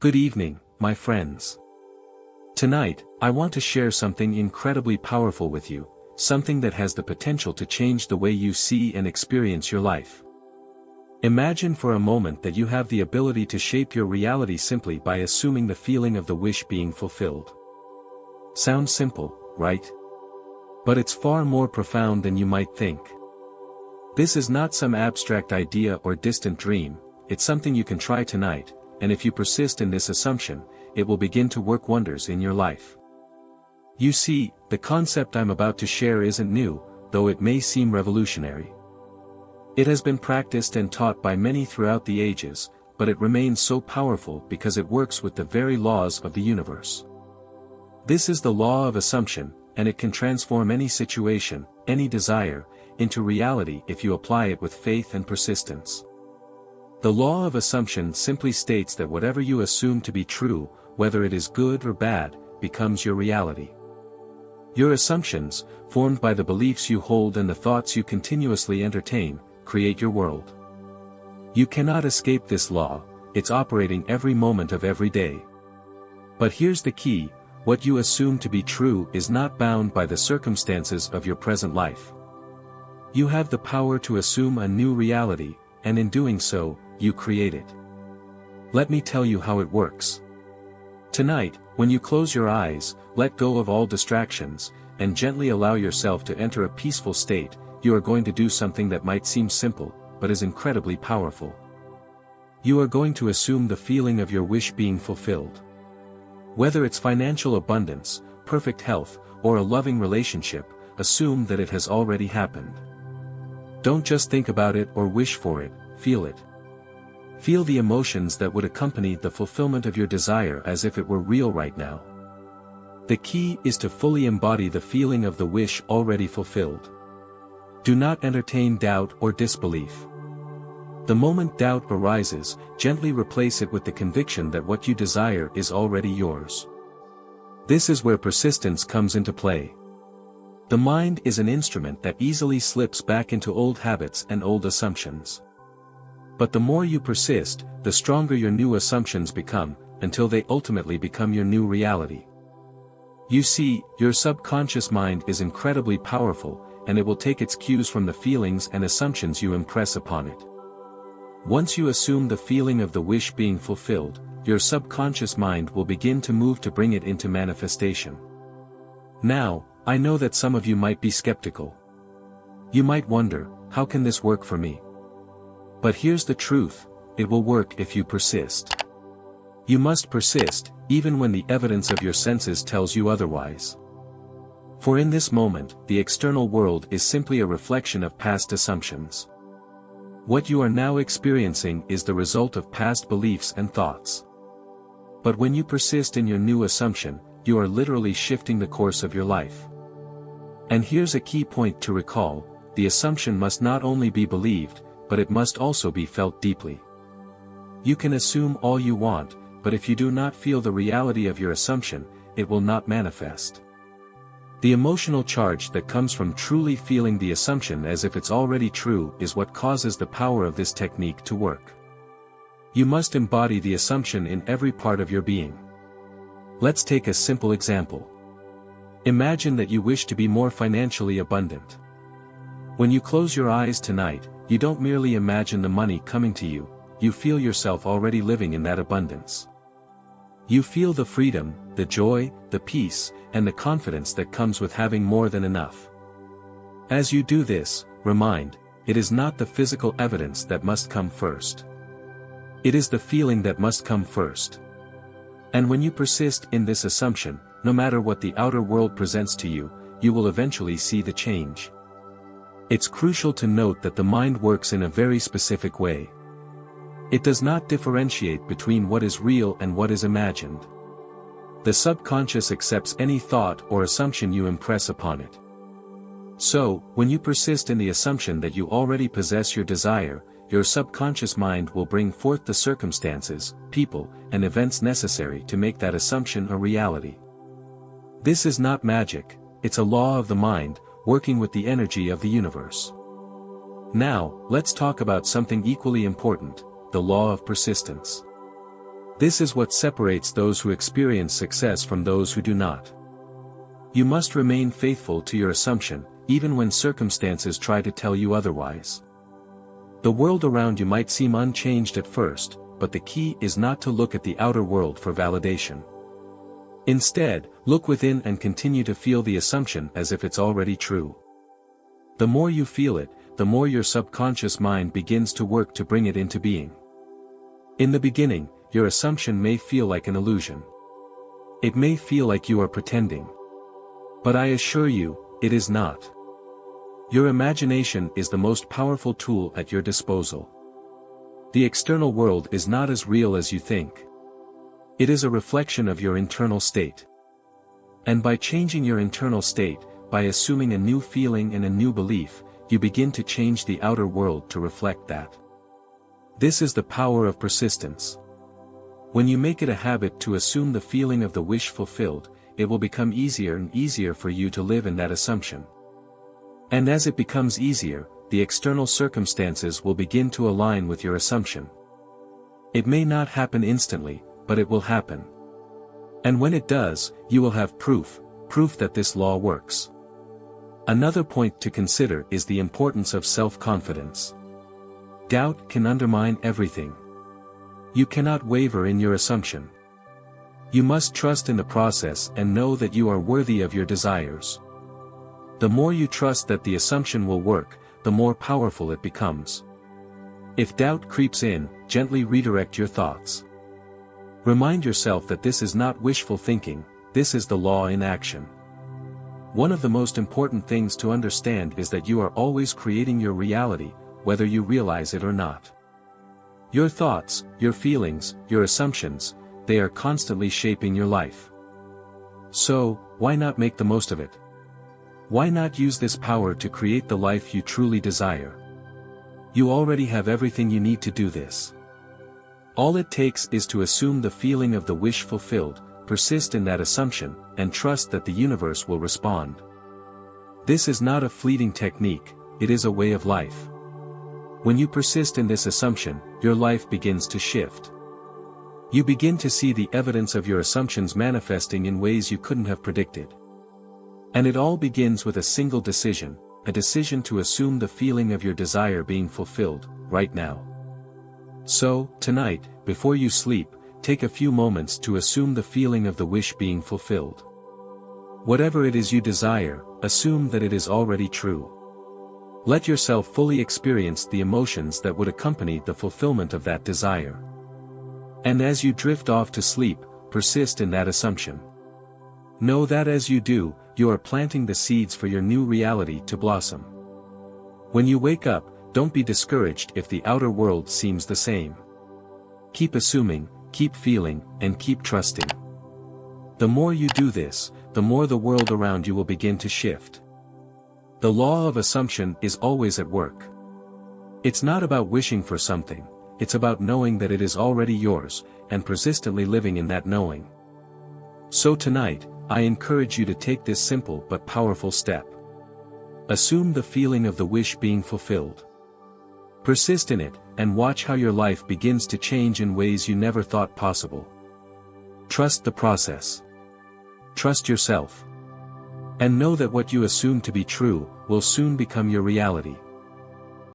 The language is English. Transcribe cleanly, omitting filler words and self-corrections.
Good evening, my friends. Tonight, I want to share something incredibly powerful with you, something that has the potential to change the way you see and experience your life. Imagine for a moment that you have the ability to shape your reality simply by assuming the feeling of the wish being fulfilled. Sounds simple, right? But it's far more profound than you might think. This is not some abstract idea or distant dream, it's something you can try tonight, and if you persist in this assumption, it will begin to work wonders in your life. You see, the concept I'm about to share isn't new, though it may seem revolutionary. It has been practiced and taught by many throughout the ages, but it remains so powerful because it works with the very laws of the universe. This is the law of assumption, and it can transform any situation, any desire, into reality if you apply it with faith and persistence. The law of assumption simply states that whatever you assume to be true, whether it is good or bad, becomes your reality. Your assumptions, formed by the beliefs you hold and the thoughts you continuously entertain, create your world. You cannot escape this law, it's operating every moment of every day. But here's the key, what you assume to be true is not bound by the circumstances of your present life. You have the power to assume a new reality, and in doing so, you create it. Let me tell you how it works. Tonight, when you close your eyes, let go of all distractions, and gently allow yourself to enter a peaceful state, you are going to do something that might seem simple, but is incredibly powerful. You are going to assume the feeling of your wish being fulfilled. Whether it's financial abundance, perfect health, or a loving relationship, assume that it has already happened. Don't just think about it or wish for it, feel it. Feel the emotions that would accompany the fulfillment of your desire as if it were real right now. The key is to fully embody the feeling of the wish already fulfilled. Do not entertain doubt or disbelief. The moment doubt arises, gently replace it with the conviction that what you desire is already yours. This is where persistence comes into play. The mind is an instrument that easily slips back into old habits and old assumptions. But the more you persist, the stronger your new assumptions become, until they ultimately become your new reality. You see, your subconscious mind is incredibly powerful, and it will take its cues from the feelings and assumptions you impress upon it. Once you assume the feeling of the wish being fulfilled, your subconscious mind will begin to move to bring it into manifestation. Now, I know that some of you might be skeptical. You might wonder, how can this work for me? But here's the truth, it will work if you persist. You must persist, even when the evidence of your senses tells you otherwise. For in this moment, the external world is simply a reflection of past assumptions. What you are now experiencing is the result of past beliefs and thoughts. But when you persist in your new assumption, you are literally shifting the course of your life. And here's a key point to recall, the assumption must not only be believed, but it must also be felt deeply. You can assume all you want, but if you do not feel the reality of your assumption, it will not manifest. The emotional charge that comes from truly feeling the assumption as if it's already true is what causes the power of this technique to work. You must embody the assumption in every part of your being. Let's take a simple example. Imagine that you wish to be more financially abundant. When you close your eyes tonight, you don't merely imagine the money coming to you, you feel yourself already living in that abundance. You feel the freedom, the joy, the peace, and the confidence that comes with having more than enough. As you do this, remind, it is not the physical evidence that must come first. It is the feeling that must come first. And when you persist in this assumption, no matter what the outer world presents to you, you will eventually see the change. It's crucial to note that the mind works in a very specific way. It does not differentiate between what is real and what is imagined. The subconscious accepts any thought or assumption you impress upon it. So, when you persist in the assumption that you already possess your desire, your subconscious mind will bring forth the circumstances, people, and events necessary to make that assumption a reality. This is not magic, it's a law of the mind, working with the energy of the universe. Now, let's talk about something equally important, the law of persistence. This is what separates those who experience success from those who do not. You must remain faithful to your assumption, even when circumstances try to tell you otherwise. The world around you might seem unchanged at first, but the key is not to look at the outer world for validation. Instead, look within and continue to feel the assumption as if it's already true. The more you feel it, the more your subconscious mind begins to work to bring it into being. In the beginning, your assumption may feel like an illusion. It may feel like you are pretending. But I assure you, it is not. Your imagination is the most powerful tool at your disposal. The external world is not as real as you think. It is a reflection of your internal state. And by changing your internal state, by assuming a new feeling and a new belief, you begin to change the outer world to reflect that. This is the power of persistence. When you make it a habit to assume the feeling of the wish fulfilled, it will become easier and easier for you to live in that assumption. And as it becomes easier, the external circumstances will begin to align with your assumption. It may not happen instantly, but it will happen. And when it does, you will have proof that this law works. Another point to consider is the importance of self-confidence. Doubt can undermine everything. You cannot waver in your assumption. You must trust in the process and know that you are worthy of your desires. The more you trust that the assumption will work, the more powerful it becomes. If doubt creeps in, gently redirect your thoughts. Remind yourself that this is not wishful thinking, this is the law in action. One of the most important things to understand is that you are always creating your reality, whether you realize it or not. Your thoughts, your feelings, your assumptions, they are constantly shaping your life. So, why not make the most of it? Why not use this power to create the life you truly desire? You already have everything you need to do this. All it takes is to assume the feeling of the wish fulfilled, persist in that assumption, and trust that the universe will respond. This is not a fleeting technique, it is a way of life. When you persist in this assumption, your life begins to shift. You begin to see the evidence of your assumptions manifesting in ways you couldn't have predicted. And it all begins with a single decision, a decision to assume the feeling of your desire being fulfilled, right now. So, tonight, before you sleep, take a few moments to assume the feeling of the wish being fulfilled. Whatever it is you desire, assume that it is already true. Let yourself fully experience the emotions that would accompany the fulfillment of that desire. And as you drift off to sleep, persist in that assumption. Know that as you do, you are planting the seeds for your new reality to blossom. When you wake up, don't be discouraged if the outer world seems the same. Keep assuming, keep feeling, and keep trusting. The more you do this, the more the world around you will begin to shift. The law of assumption is always at work. It's not about wishing for something, it's about knowing that it is already yours, and persistently living in that knowing. So tonight, I encourage you to take this simple but powerful step. Assume the feeling of the wish being fulfilled. Persist in it, and watch how your life begins to change in ways you never thought possible. Trust the process. Trust yourself. And know that what you assume to be true, will soon become your reality.